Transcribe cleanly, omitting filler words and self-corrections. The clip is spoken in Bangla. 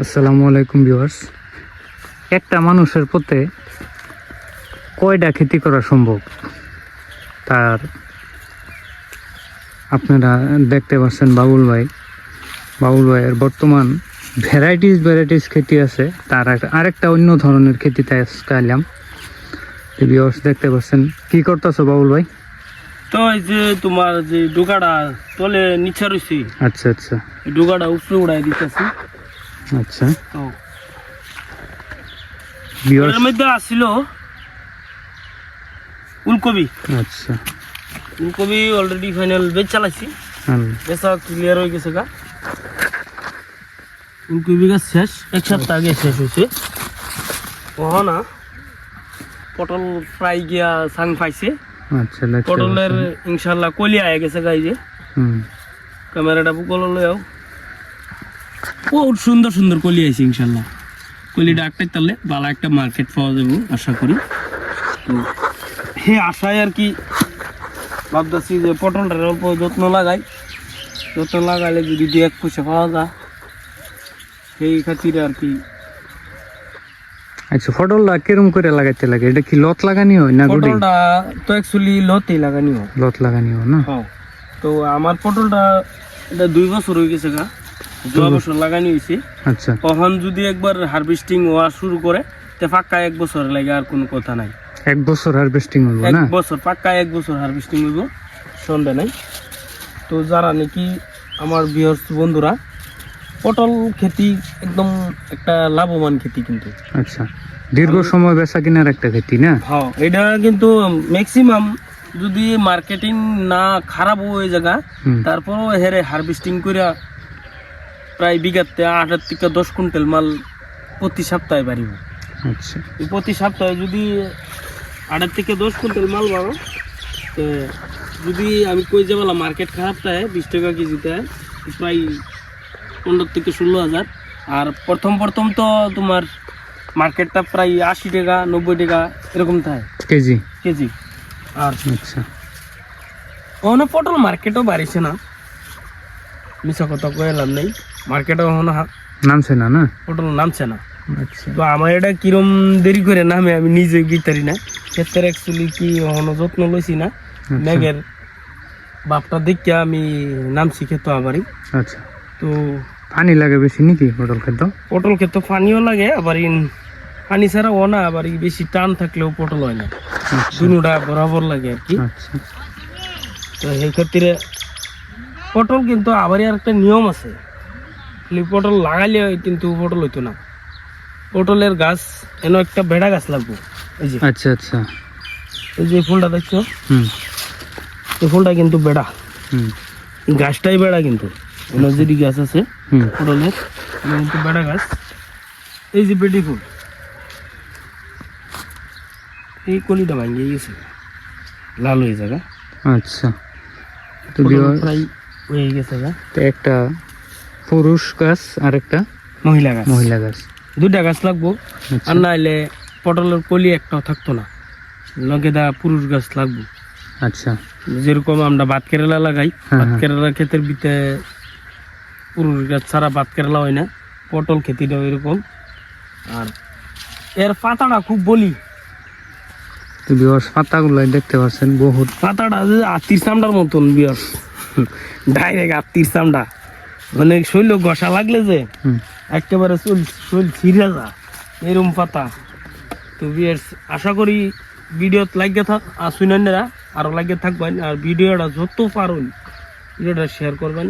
আসসালামু আলাইকুম ভিউয়ার্স। একটা মানুষের পথে কয়টা খেতি করা সম্ভব তার আপনারা দেখতে পাচ্ছেন বাবুল ভাইয়ের বর্তমান ভ্যারাইটিস খেতি আছে। তার আরেকটা অন্য ধরনের খেতিতে আজকে এলাম। ভিউয়ার্স দেখতে পাচ্ছেন কি করতেছো বাবুল ভাই? তো এই যে তোমার যে ডোকাটা তলে নিচে রয়েছে, আচ্ছা আচ্ছা, ডোকাটা উপরে উড়াই দিতেছি। আচ্ছা তো ভিউয়ার্স, এর মধ্যে আসছিল ফুলকপি। আচ্ছা ফুলকপি অলরেডি ফাইনাল বেচ চালাইছি, বেচা ক্লিয়ার হয়ে গেছে গা। ফুলকপি গাছ শেষ, এক সপ্তাহ আগে শেষ হয়েছে। না পটল ফ্রাই গিয়া সাং পাইছে। আচ্ছা, পটলের ইনশাল্লাহ কলি আয় গেছে গাই যে ক্যামেরাটা বুকল লয়াও বহুত সুন্দর সুন্দর কলি আইছে ইনশাল্লাহ। কলিটা একটাই তাহলে ভালো একটা মার্কেট পাওয়া যাবে আশা করি। তো হে আশায় আর কি ভাবতেছি যে পটলটার অল্প যত্ন লাগাইলে যদি দু এক পয়সা পাওয়া যায় সেই খাতিরে আর কি। আচ্ছা, পটলটা কিরম করে লাগাইতে লাগে? এটা কি লত লাগানি হয় না গুড়ি? পটলটা তো অ্যাকচুয়ালি লতেই লাগানি হয়। লত লাগানি হয় না? হ্যাঁ। তো আমার পটলটা এটা 2 বছর হয়ে গেছে গা, 2 বছর লাগানি হয়েছে। আচ্ছা, তখন যদি একবার হারভেস্টিং হওয়া শুরু করে তে পাক্কা 1 বছর লাগে, আর কোনো কথা নাই। 1 বছর হারভেস্টিং হলো না? 1 বছর পাক্কা 1 বছর হারভেস্টিং হইব, সন্দেহ নাই। তো যারা নাকি আমার ভিউয়ার্স বন্ধুরা, পটল খেতি একদম একটা লাভবান খেতি কিন্তু। আচ্ছা, দীর্ঘ সময় বেচা কিনার একটা খেতি না? হ্যাঁ, এটা কিন্তু ম্যাক্সিমাম যদি মার্কেটিং না খারাপ হয়ে জায়গা, তারপরও হেরে হারভেস্টিং করে প্রায় বিঘাতে 8 থেকে 10 কুইন্টাল মাল প্রতি সপ্তাহে বাড়িব। আচ্ছা, প্রতি সপ্তাহে যদি 8 থেকে 10 কুইন্টাল মাল বাড়ো, তো যদি আমি কই যে বলা মার্কেট খারাপ থাকে 20 টাকা কেজিতে প্রায় 15 থেকে 16,000। আর প্রথম তো তোমার মার্কেটটা প্রায় 80 টাকা 90 টাকা এরকম থাকে কেজি। আর আচ্ছা, ওখানে পটল মার্কেটও বাড়িছে না, মিশা কথা কয়ে লাভ নেই। মার্কেটে ওখানে নামছে না? না, পটল নামছে না। আচ্ছা, তো আমার এটা কিরম দেরি করে নামে আমি নিজে বিতারি না। ক্ষেত্রে অ্যাকচুয়ালি কি ওখানে যত্ন লইছি না, মেঘের বাপটা দেখে আমি নামছি খেতো আবারই। আচ্ছা, তো পানি লাগে বেশি নাকি পটল খেতো পানিও লাগে, আবার পানি ছাড়াও না, আবার বেশি টান থাকলেও পটল হয় না। দুটা বরাবর লাগে আর কি। আচ্ছা, তো সেই ক্ষেত্রে পটল কিন্তু আবার আর একটা নিয়ম আছে, পটল লাগাইলে কিন্তু পটল হইতো না। পটলের গাছ এন একটা বেড়া গাছ লাগবে। এই যে আচ্ছা আচ্ছা, এই যে ফুলটা দেখছো, এই ফুলটা কিন্তু বেড়া, গাছটাই বেড়া কিন্তু। যেটি গাছ আছে পটলের কিন্তু বেড়া গাছ। এই যে বেডি ফুল, এই কলিটা ভাঙিয়ে গেছে, লাল হয়ে যাবে। আচ্ছা, তো প্রায় হয়ে গেছে। একটা পুরুষ গাছ আর একটা মহিলা গাছ, 2টা গাছ লাগবো। আর নাইলে পটলের কলি একটাও থাকতো না, লগে দা পুরুষ গাছ লাগবো। আচ্ছা, যেরকম আমরা ভাত কেরালা লাগাই, ভাত কেরালা ক্ষেতের ভিতরে পুরুষ গাছ ছাড়া ভাত কেরালা হয় না, পটল খেতিটাও এরকম। আর এর পাতাটা খুব বলি, তো পাতাগুলো দেখতে পাচ্ছেন বহুত পাতাটা আত্মীর চামড়ার মতন বিয়ার, ডাইরেক্ট আত্মীর চামড়া, মানে শৈল ঘষা লাগলে যে একেবারে শৈল ছিঁড়ে যা এরকম পাতা। তো বিয়ার আশা করি ভিডিওত লাগিয়ে থাক, আর শুনেনরা আরো লাগিয়ে থাকবেন। আর ভিডিওটা যত পারুন ভিডিওটা শেয়ার করবেন,